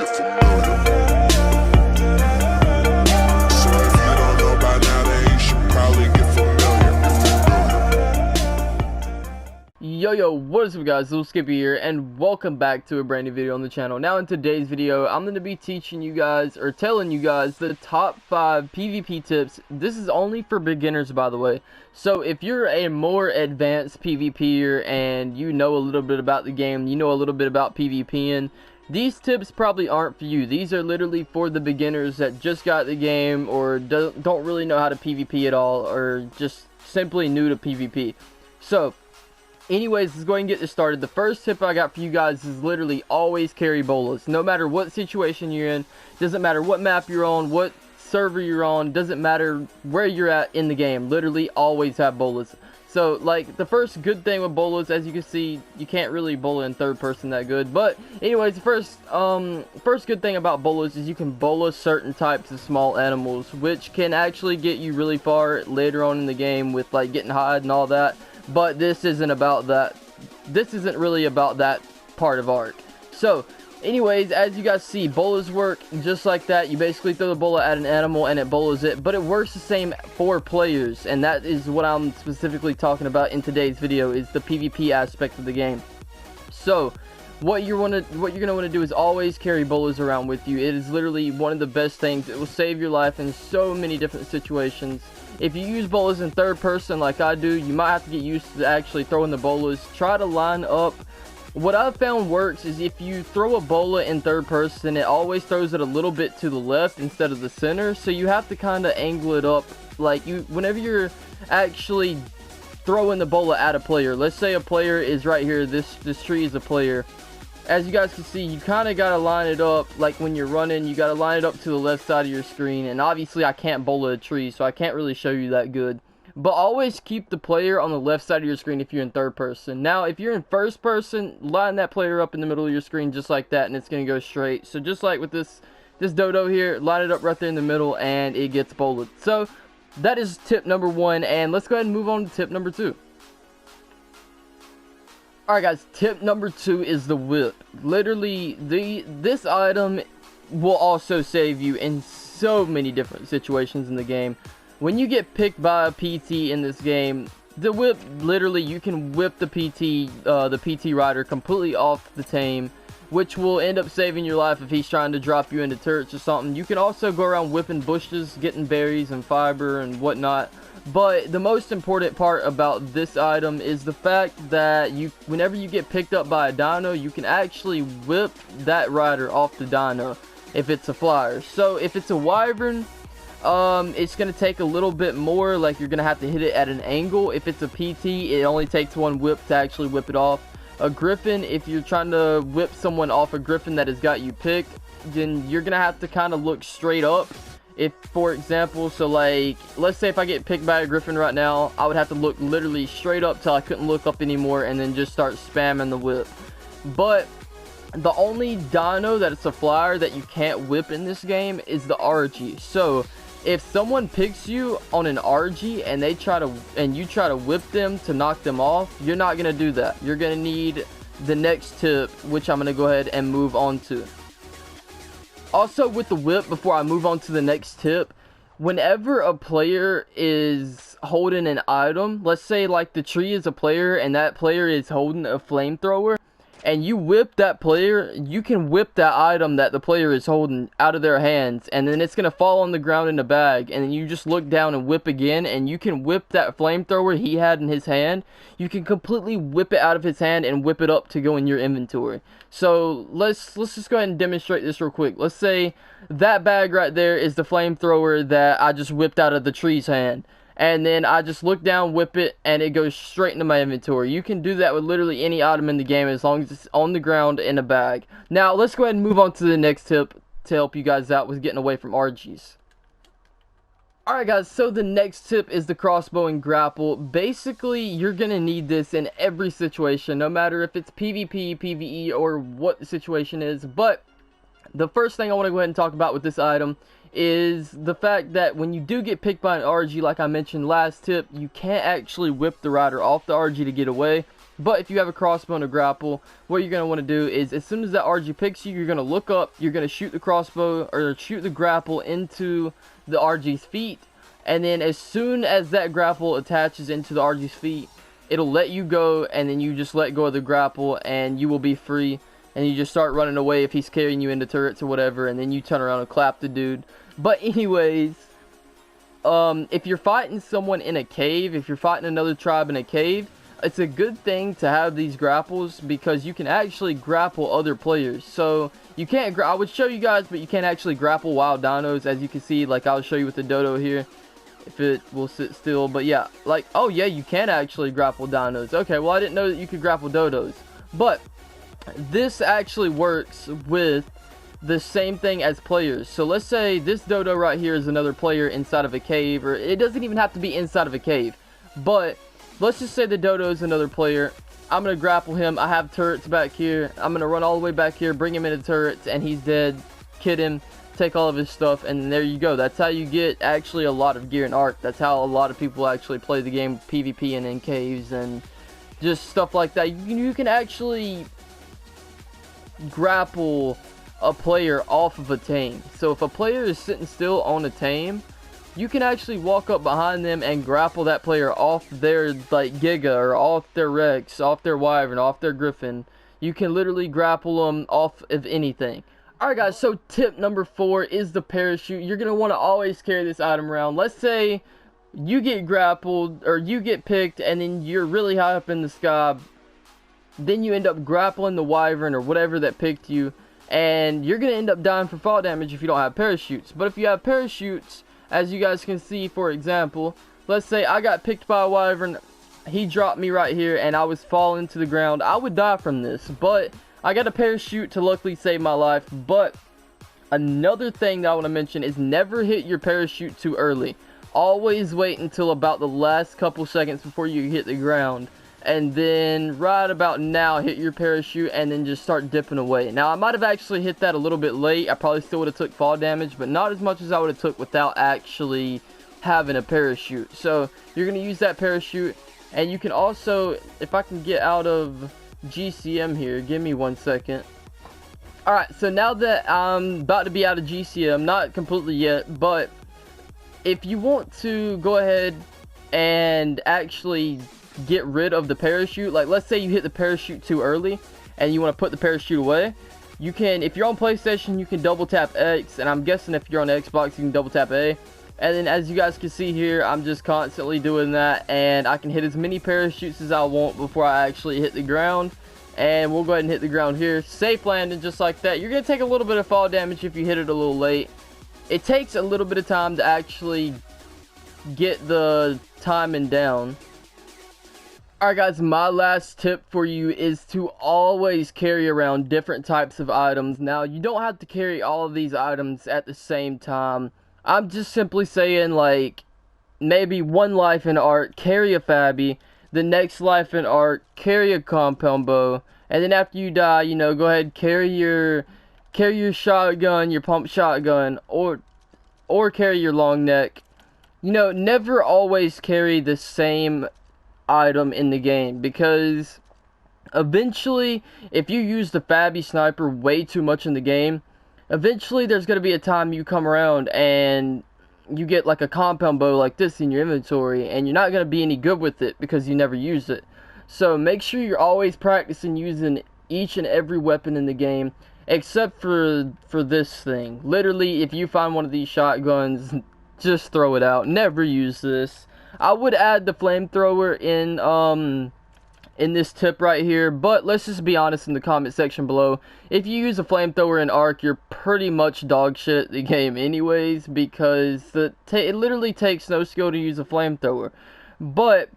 get familiar. So if you don't know by now, then you should probably get familiar. Yo, what is up guys, LittleSkippy here, and welcome back to a brand new video on the channel. Now in today's video, I'm going to be teaching you guys, or telling you guys, the top 5 PvP tips. This is only for beginners, by the way. So if you're a more advanced PvPer and you know a little bit about the game, you know a little bit about PvPing, these tips probably aren't for you. These are literally for the beginners that just got the game, or don't really know how to PvP at all, or just simply new to PvP. So anyways, let's go ahead and get this started. The first tip I got for you guys is literally always carry bolas. No matter what situation you're in, doesn't matter what map you're on, what server you're on, doesn't matter where you're at in the game, literally always have bolas. So like the first good thing with bolas, as you can see, you can't really bola in third person that good, but anyways, the first good thing about bolas is you can bola certain types of small animals, which can actually get you really far later on in the game with like getting hide and all that. But this isn't about that. This isn't really about that part of ARK. So anyways, as you guys see, bolas work just like that. You basically throw the bola at an animal and it bolas it, but it works the same for players, and that is what I'm specifically talking about in today's video, is the PvP aspect of the game. So what you're gonna want to do is always carry bolas around with you. It is literally one of the best things. It will save your life in so many different situations. If you use bolas in third person like I do, you might have to get used to actually throwing the bolas. Try to line up. What I've found works is if you throw a bola in third person, it always throws it a little bit to the left instead of the center. So you have to kind of angle it up. Like whenever you're actually throwing the bola at a player, let's say a player is right here, this tree is a player. As you guys can see, you kind of got to line it up, like when you're running, you got to line it up to the left side of your screen. And obviously I can't bola a tree, so I can't really show you that good. But always keep the player on the left side of your screen if you're in third person. Now, if you're in first person, line that player up in the middle of your screen just like that, and it's going to go straight. So just like with this dodo here, line it up right there in the middle, and it gets bolaed. So that is tip number 1, and let's go ahead and move on to tip number 2. Alright guys, tip number 2 is the whip. Literally, this item will also save you in so many different situations in the game. When you get picked by a PT in this game, the whip, literally, you can whip the PT rider completely off the tame, which will end up saving your life if he's trying to drop you into turrets or something. You can also go around whipping bushes, getting berries and fiber and whatnot. But the most important part about this item is the fact that whenever you get picked up by a dino, you can actually whip that rider off the dino if it's a flyer. So if it's a wyvern, it's going to take a little bit more, like you're going to have to hit it at an angle. If it's a PT, it only takes one whip to actually whip it off. A griffin, if you're trying to whip someone off a griffin that has got you picked, then you're going to have to kind of look straight up. If, for example, so like, let's say if I get picked by a griffin right now, I would have to look literally straight up till I couldn't look up anymore, and then just start spamming the whip. But the only dino that it's a flyer that you can't whip in this game is the RG. So if someone picks you on an RG and you try to whip them to knock them off, you're not gonna do that. You're gonna need the next tip, which I'm gonna go ahead and move on to. Also with the whip, before I move on to the next tip, whenever a player is holding an item, let's say like the tree is a player and that player is holding a flamethrower, and you whip that player, you can whip that item that the player is holding out of their hands, and then it's going to fall on the ground in a bag, and then you just look down and whip again, and you can whip that flamethrower he had in his hand. You can completely whip it out of his hand and whip it up to go in your inventory. So let's just go ahead and demonstrate this real quick. Let's say that bag right there is the flamethrower that I just whipped out of the tree's hand. And then I just look down, whip it, and it goes straight into my inventory. You can do that with literally any item in the game as long as it's on the ground in a bag. Now, let's go ahead and move on to the next tip to help you guys out with getting away from RGs. Alright guys, so the next tip is the crossbow and grapple. Basically, you're going to need this in every situation, no matter if it's PvP, PvE, or what the situation is. But the first thing I want to go ahead and talk about with this item is the fact that when you do get picked by an RG, like I mentioned last tip, you can't actually whip the rider off the RG to get away. But if you have a crossbow and a grapple, what you're going to want to do is, as soon as that RG picks you, you're going to look up, you're going to shoot the crossbow, or shoot the grapple into the RG's feet, and then as soon as that grapple attaches into the RG's feet, it'll let you go, and then you just let go of the grapple, and you will be free, and you just start running away if he's carrying you into turrets or whatever, and then you turn around and clap the dude. But anyways, if you're fighting someone in a cave, if you're fighting another tribe in a cave, it's a good thing to have these grapples, because you can actually grapple other players. So you can't, I would show you guys, but you can't actually grapple wild dinos, as you can see. Like, I'll show you with the dodo here, if it will sit still. But yeah, like, oh yeah, you can actually grapple dinos. Okay, well, I didn't know that you could grapple dodos. But this actually works with the same thing as players. So let's say this dodo right here is another player inside of a cave, or it doesn't even have to be inside of a cave, but let's just say the dodo is another player. I'm going to grapple him. I have turrets back here. I'm going to run all the way back here, bring him into turrets, and he's dead. Kid him, take all of his stuff, and there you go. That's how you get actually a lot of gear in ARK. That's how a lot of people actually play the game, PvP and in caves and just stuff like that. You can actually grapple a player off of a tame. So if a player is sitting still on a tame, you can actually walk up behind them and grapple that player off their, like, Giga, or off their Rex, off their Wyvern, off their Griffin. You can literally grapple them off of anything. Alright guys, so tip number 4 is the parachute. You're going to want to always carry this item around. Let's say you get grappled, or you get picked, and then you're really high up in the sky. Then you end up grappling the Wyvern or whatever that picked you, and you're going to end up dying for fall damage if you don't have parachutes. But if you have parachutes, as you guys can see, for example, let's say I got picked by a Wyvern, he dropped me right here, and I was falling to the ground. I would die from this, but I got a parachute to luckily save my life. But another thing that I want to mention is never hit your parachute too early. Always wait until about the last couple seconds before you hit the ground, and then right about now hit your parachute, and then just start dipping away. Now, I might have actually hit that a little bit late. I probably still would have took fall damage, but not as much as I would have took without actually having a parachute. So you're going to use that parachute, and you can also, if I can get out of GCM here, give me 1 second. Alright, so now that I'm about to be out of GCM, not completely yet, but if you want to go ahead and actually get rid of the parachute, like let's say you hit the parachute too early and you want to put the parachute away, you can, if you're on PlayStation, you can double tap X, and I'm guessing if you're on Xbox, you can double tap A. And then as you guys can see here, I'm just constantly doing that, and I can hit as many parachutes as I want before I actually hit the ground. And we'll go ahead and hit the ground here. Safe landing just like that. You're going to take a little bit of fall damage if you hit it a little late. It takes a little bit of time to actually get the timing down. Alright guys, my last tip for you is to always carry around different types of items. Now, you don't have to carry all of these items at the same time. I'm just simply saying, like, maybe one life in ARK, carry a Fabby. The next life in ARK, carry a compound bow. And then after you die, you know, go ahead, carry your shotgun, your pump shotgun, or carry your long neck. You know, never always carry the same item in the game, because eventually, if you use the Fabby sniper way too much in the game, eventually there's going to be a time you come around and you get like a compound bow like this in your inventory, and you're not going to be any good with it because you never used it. So make sure you're always practicing using each and every weapon in the game, except for this thing. Literally, if you find one of these shotguns, just throw it out. Never use this. I would add the flamethrower in this tip right here, but let's just be honest in the comment section below. If you use a flamethrower in ARK, you're pretty much dog shit at the game anyways, because it literally takes no skill to use a flamethrower. But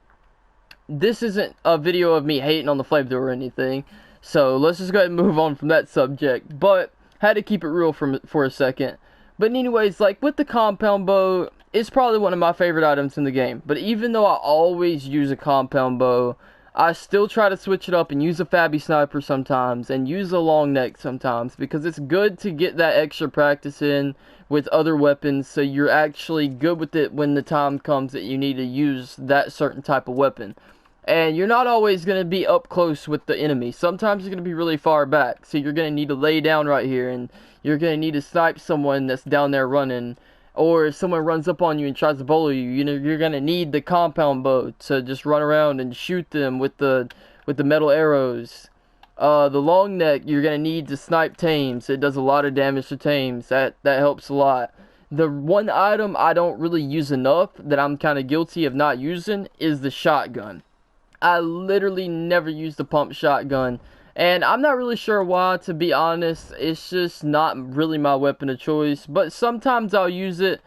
this isn't a video of me hating on the flamethrower or anything, so let's just go ahead and move on from that subject. But had to keep it real for a second. But anyways, like with the compound bow, it's probably one of my favorite items in the game. But even though I always use a compound bow, I still try to switch it up and use a Fabby sniper sometimes, and use a long neck sometimes, because it's good to get that extra practice in with other weapons, so you're actually good with it when the time comes that you need to use that certain type of weapon. And you're not always going to be up close with the enemy. Sometimes you're going to be really far back. So you're going to need to lay down right here. And you're going to need to snipe someone that's down there running. Or if someone runs up on you and tries to bully you, you're going to need the compound bow to just run around and shoot them with the metal arrows. The long neck, you're going to need to snipe tames. It does a lot of damage to tames. That helps a lot. The one item I don't really use enough, that I'm kind of guilty of not using, is the shotgun. I literally never use the pump shotgun, and I'm not really sure why, to be honest. It's just not really my weapon of choice, but sometimes I'll use it.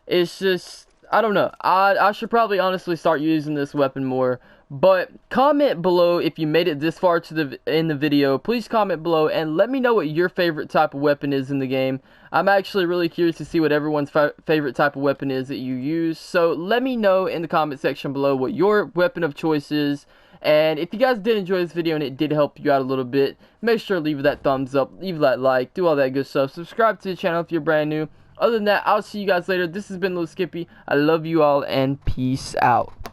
It's just, I don't know. I should probably honestly start using this weapon more. But comment below if you made it this far in the video. Please comment below and let me know what your favorite type of weapon is in the game. I'm actually really curious to see what everyone's favorite type of weapon is that you use. So let me know in the comment section below what your weapon of choice is. And if you guys did enjoy this video and it did help you out a little bit, make sure to leave that thumbs up, leave that like, do all that good stuff. Subscribe to the channel if you're brand new. Other than that, I'll see you guys later. This has been LittleSkippy. I love you all and peace out.